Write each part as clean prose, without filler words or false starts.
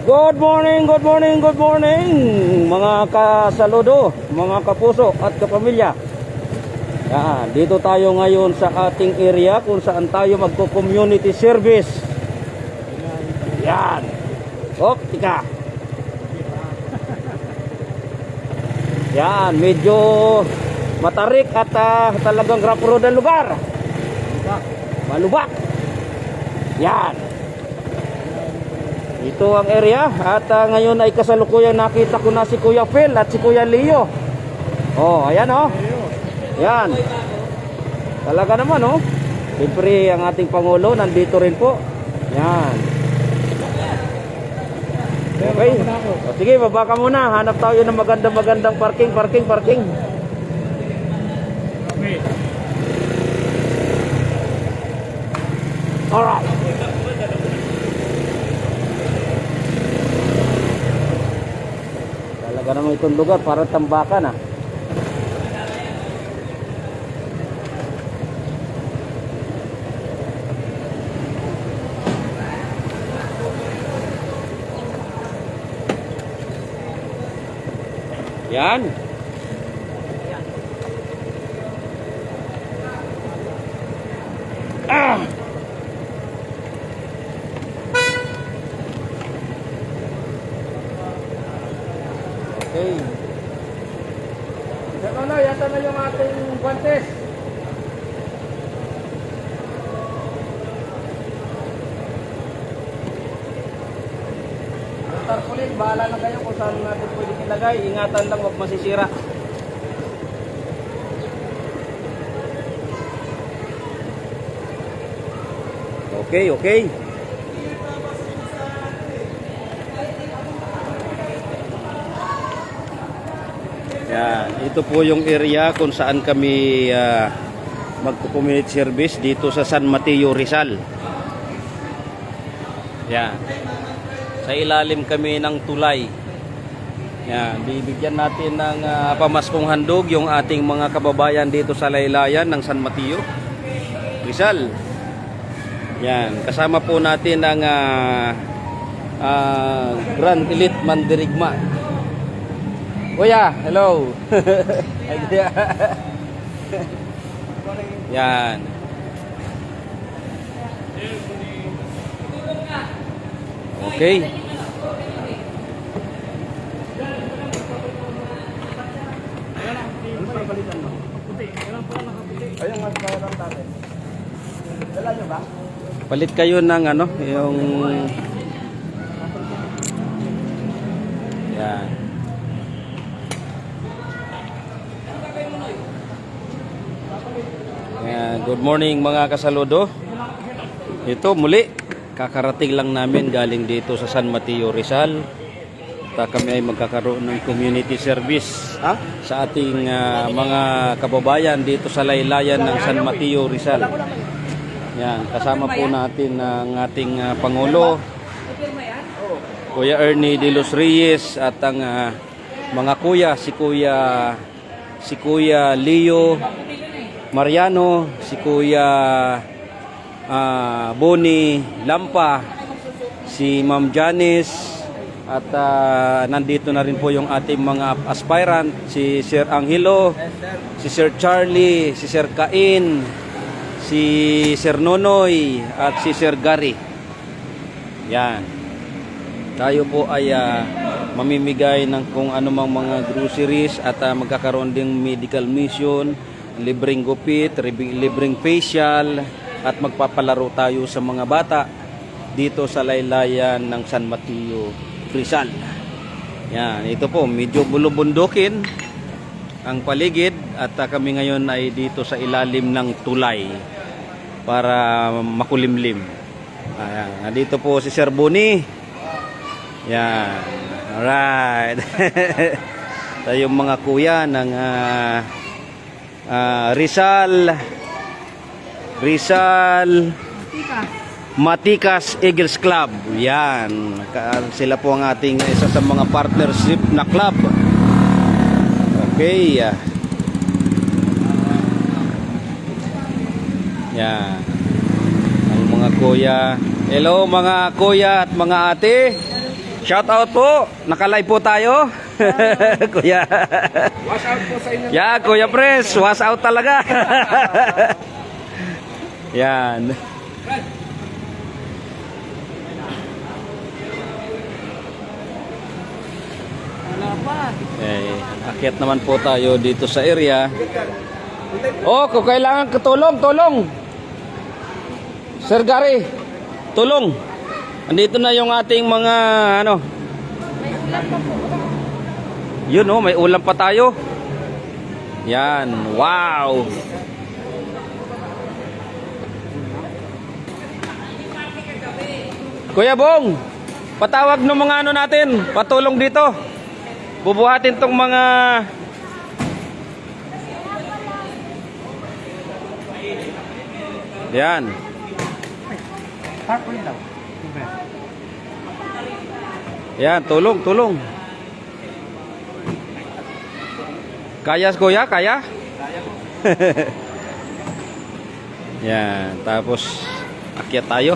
Good morning, good morning, good morning mga kasaludo, mga kapuso at kapamilya. Yan, dito tayo ngayon sa ating area kung saan tayo magko-community service. Yan. Oh, tika. Yan, medyo matarik at talagang rough road ang lugar. Malubak. Yan. Ito ang area at ngayon ay kasalukuyang nakita ko na si Kuya Phil at si Kuya Leo. Oh, ayan oh. Yan. Talaga naman oh. Siyempre ang ating Pangulo nandito rin po. Yan. Okay. O, sige, baba ka muna. Hanap tayo ng magandang parking. Okay. Alright. Talaga naman itong lugar para tambakan ah. Yan. Ah. Okay. Ano, yata na yung ating guantes. Tarpaulin, bahala na kayo kung saan natin pwede ilagay. Ingatan lang, huwag masisira. Okay, okay. Yan, ito po yung area kung saan kami magko-community service dito sa San Mateo, Rizal. Yan. Sa ilalim kami ng tulay. Yan, bibigyan natin ng pamaskong handog yung ating mga kababayan dito sa laylayan ng San Mateo, Rizal. Yan, kasama po natin ang Grand Elite Mandirigma. Kuya, hello. Yan. Okay. Ayun, mas parang dati. Dala nyo ba? Palit kayo ng ano, yung yan. Yan. Good morning mga kasaludo. Ito muli, kakarating lang namin galing dito sa San Mateo, Rizal. At kami ay magkakaroon ng community service sa ating mga kababayan dito sa laylayan ng San Mateo, Rizal. Yan, kasama po natin ang ating Pangulo, Kuya Ernie de los Reyes, at ang mga kuya, si Kuya Leo Mariano, si Kuya Boni Lampa, si Ma'am Janice, at nandito na rin po yung ating mga aspirant, si Sir Angelo, si Sir Charlie, si Sir Cain, si Sir Nonoy, at si Sir Gary. Yan. Tayo po ay mamimigay ng kung anumang mga groceries at magkakaroon ding medical mission, libreng gupit, libreng facial, at magpapalaro tayo sa mga bata dito sa laylayan ng San Mateo, Rizal. Yan, ito po, medyo bulubundukin ang paligid at kami ngayon ay dito sa ilalim ng tulay para makulimlim. Ayan, dito po si Sir Boni. Yan. Alright. Tayong mga kuya ng Rizal Matikas Eagles Club. Yan. Sila po ang ating isa sa mga partnership na club. Okay. Yan. Ang mga kuya. Hello mga kuya at mga ate. Shout out po. Naka-live po tayo. Kuya. Watch out po sa inyo. Yeah, Kuya Pres, was out talaga. Yan. Wala pa. Akyat naman po tayo dito sa area. Oh, kung kailangan tulong, tulong. Sir Gary, tulong. Andito na yung ating mga ano. Yun oh, may ulam pa tayo. Yan, wow. Kuya Bong, patawag ng mga ano natin, patulong dito. Bubuhatin tong mga yan. Parkway daw. Yan, tulong, tulong. Kaya kuya, kaya? Yan, tapos akyat tayo.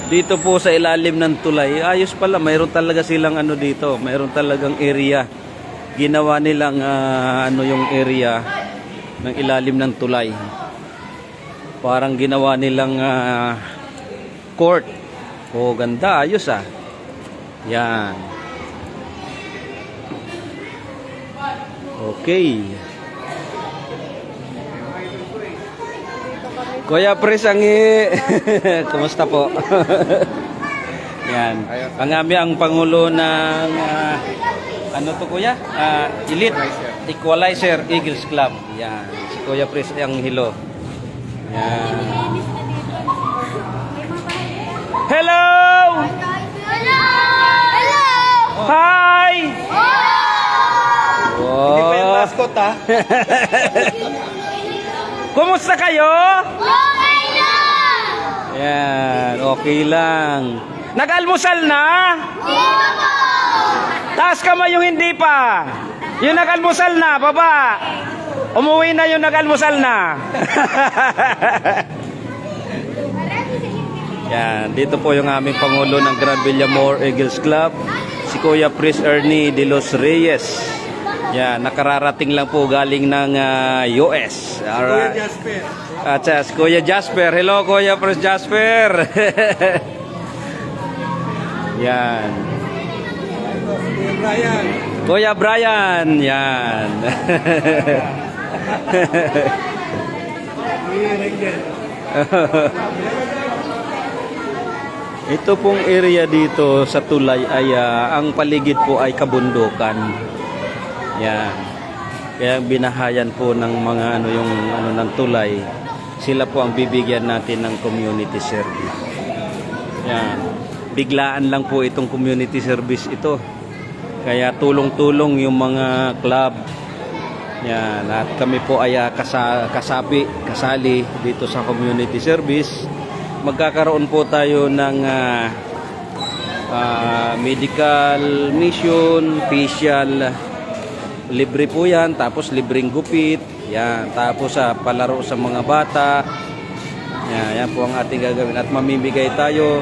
Dito po sa ilalim ng tulay, ayos pala, mayroon talaga silang ano dito, mayroon talagang area. Ginawa nilang ano yung area ng ilalim ng tulay. Parang ginawa nilang court. Oh, ganda, ayos ah. Yan. Okay. Kuya Pres Angi. Kumusta po? Yan. Pangami ang pangulo ng ano to kuya? Elite Equalizer Eagles Club. Yan. Si Kuya Pres Anghilo. Yan. Hello! Hello! Hello! Hi! Hindi pa yung mascot ha. Kumusta kayo? Okay na! Yan, okay lang. Nag-almusal na? Dito po! Taas kamay yung hindi pa. Yung nag-almusal na, baba. Umuwi na yung nag-almusal na. Yan, dito po yung aming pangulo ng Grand Villamor Eagles Club, si Kuya Pres Ernie De Los Reyes. Yan, nakararating lang po galing ng US. Alright. Jasper. At si Kuya Jasper. Hello, Kuya Pres Jasper. Yan. Brian. Kuya Brian. Yan. Ito pong area dito sa tulay ay ang paligid po ay kabundukan. Yan. Kaya binahayan po ng mga ano yung ano ng tulay. Sila po ang bibigyan natin ng community service. Yan. Biglaan lang po itong community service ito. Kaya tulong-tulong yung mga club. Yan. At kami po ay kasali dito sa community service. Magkakaroon po tayo ng medical mission, facial, libre po yan, tapos libreng gupit, yan, tapos palaro sa mga bata, yan po ang ating gagawin. At mamimigay tayo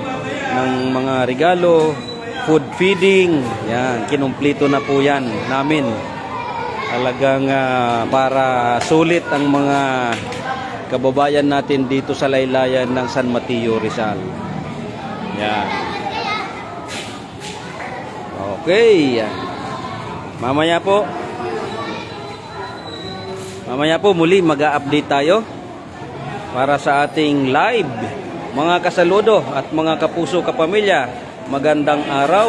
ng mga regalo, food feeding, yan, kinumpleto na po yan namin. Talagang para sulit ang mga kababayan natin dito sa laylayan ng San Mateo, Rizal. Yan. Okay. Mamaya po muli mag-a-update tayo para sa ating live. Mga kasaludo at mga kapuso kapamilya, magandang araw.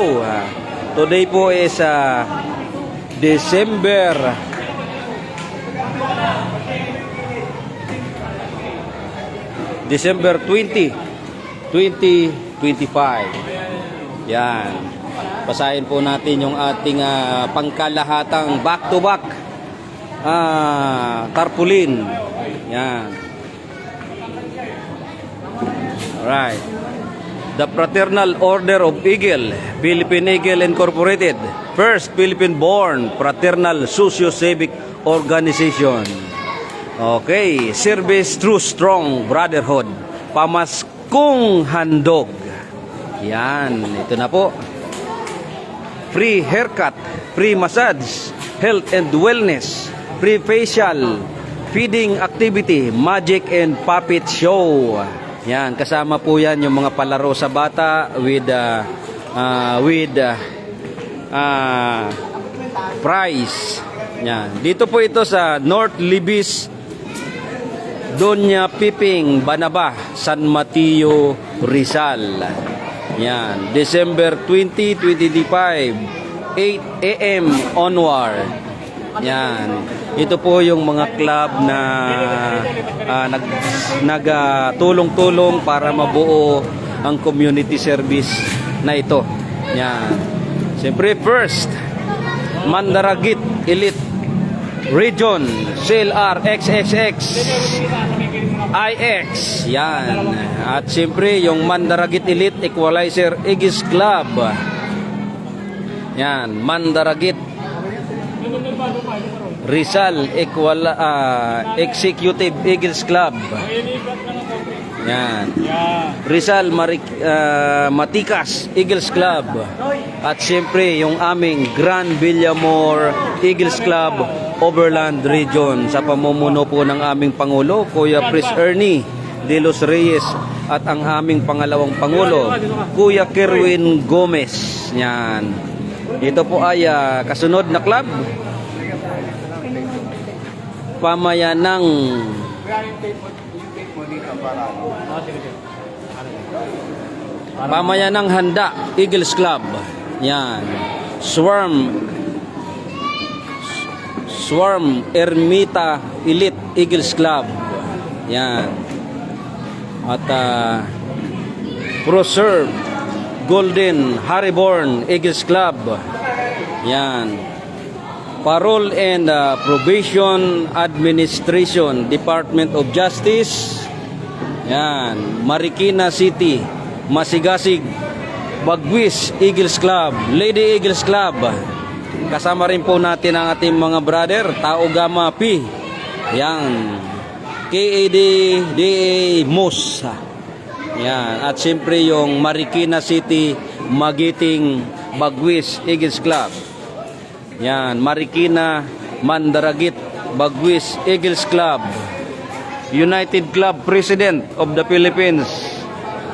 Today po is December 20, 2025. Yan. Basahin po natin yung ating pangkalahatang back-to-back tarpaulin. Yan. Alright. The Fraternal Order of Eagle, Philippine Eagle Incorporated, first Philippine-born fraternal socio-civic organization. Okay, service through strong brotherhood, Kung handog. Yan, ito na po. Free haircut, free massage, health and wellness, free facial, feeding activity, magic and puppet show. Yan, kasama po yan yung mga palaro sa bata with prize. Yan. Dito po ito sa North Libis, Doña Piping, Banaba, San Mateo, Rizal. Yan, December 20, 2025, 8 a.m. onward. Yan. Ito po yung mga club na nagtulong-tulong para mabuo ang community service na ito. Yan. Siyempre, first, Mandaragit Elite Region, CLR XXX IX. Yan. At siyempre, yung Mandaragit Elite Equalizer Aegis Club. Yan, Mandaragit Rizal Executive Eagles Club. Yan. Rizal Matikas Eagles Club. At siyempre yung aming Grand Villamor Eagles Club Overland Region sa pamumuno po ng aming Pangulo, Kuya Pris Ernie De Los Reyes, at ang aming pangalawang Pangulo, Kuya Kerwin Gomez. Yan. Ito po ay kasunod na club. Pamayanang Handa Eagles Club. Yan. Swarm Ermita Elite Eagles Club. Yan. At Preserve Golden Harryborn Eagles Club. Yan. Parole and Probation Administration, Department of Justice. Yan. Marikina City, Masigasig, Bagwis Eagles Club, Lady Eagles Club. Kasama rin po natin ang ating mga brother, Tao Gama P. Yan. KAD DA Mus. Yan. At siyempre yung Marikina City, Magiting, Bagwis Eagles Club. Yan, Marikina, Mandaragit, Bagwis Eagles Club. United Club President of the Philippines.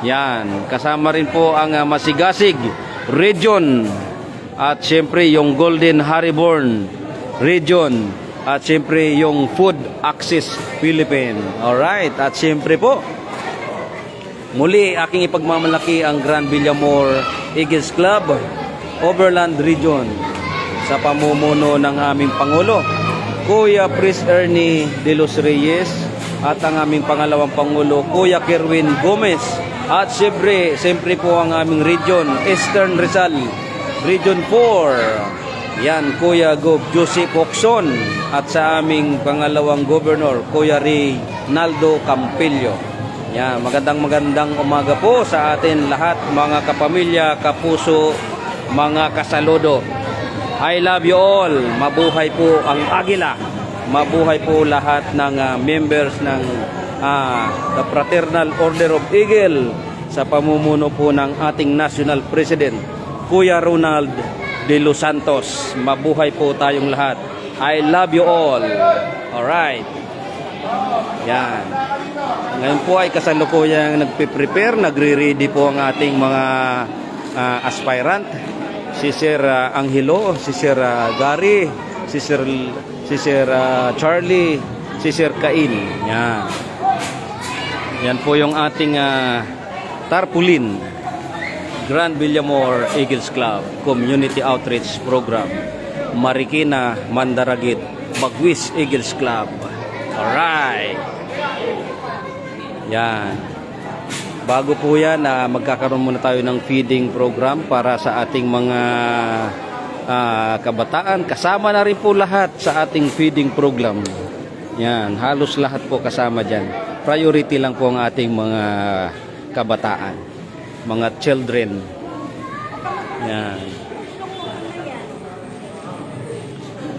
Yan, kasama rin po ang Masigasig Region. At siyempre yung Golden Harryborn Region. At siyempre yung Food Access Philippines. Alright, at siyempre po, muli aking ipagmamalaki ang Grand Villamor Eagles Club Overland Region sa pamumuno ng aming Pangulo, Kuya Pris Ernie De Los Reyes, at ang aming pangalawang Pangulo, Kuya Kerwin Gomez. At siyempre po ang aming region, Eastern Rizal, Region 4. Yan, Kuya Gov Joseph Ocson. At sa aming pangalawang Governor, Kuya Reynaldo Campillo. Yan, magandang umaga po sa atin lahat, mga kapamilya, kapuso, mga kasaludo. I love you all. Mabuhay po ang Agila. Mabuhay po lahat ng members ng the Fraternal Order of Eagle sa pamumuno po ng ating National President, Kuya Ronald De Los Santos. Mabuhay po tayong lahat. I love you all. Alright. Yan. Ngayon po ay kasalukuyang nagpe-prepare, nagre-ready po ang ating mga aspirant. Si Sir Angelo, si Sir Gary, si Sir Charlie, si Sir Cain. Yan. Yan po yung ating tarpaulin. Grand Villamor Eagles Club Community Outreach Program. Marikina, Mandaragit, Bagwis Eagles Club. Alright. Yan. Bago po yan, magkakaroon muna tayo ng feeding program para sa ating mga kabataan. Kasama na rin po lahat sa ating feeding program. Yan, halos lahat po kasama dyan. Priority lang po ang ating mga kabataan, mga children. Yan.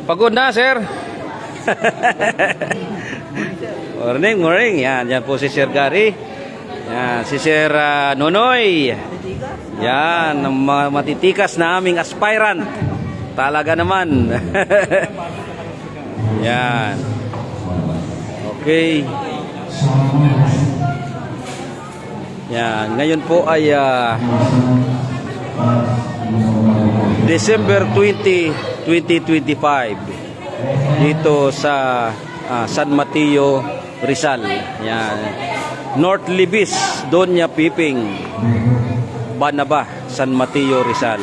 Pagod na, sir? Morning. Yan po si Sir Gary. Yan, si Sir Nonoy. Yan, ang mga matitikas na aming aspirant. Talaga naman. Yan. Okay. Yan, ngayon po ay December 20, 2025 dito sa San Mateo, Rizal. Yan. North Libis, Doña Piping, Banaba, San Mateo, Rizal.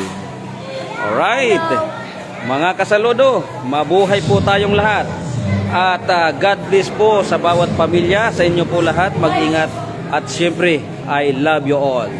Alright. Mga kasaludo, mabuhay po tayong lahat. At God bless po sa bawat pamilya, sa inyo po lahat. Mag-ingat. At syempre, I love you all.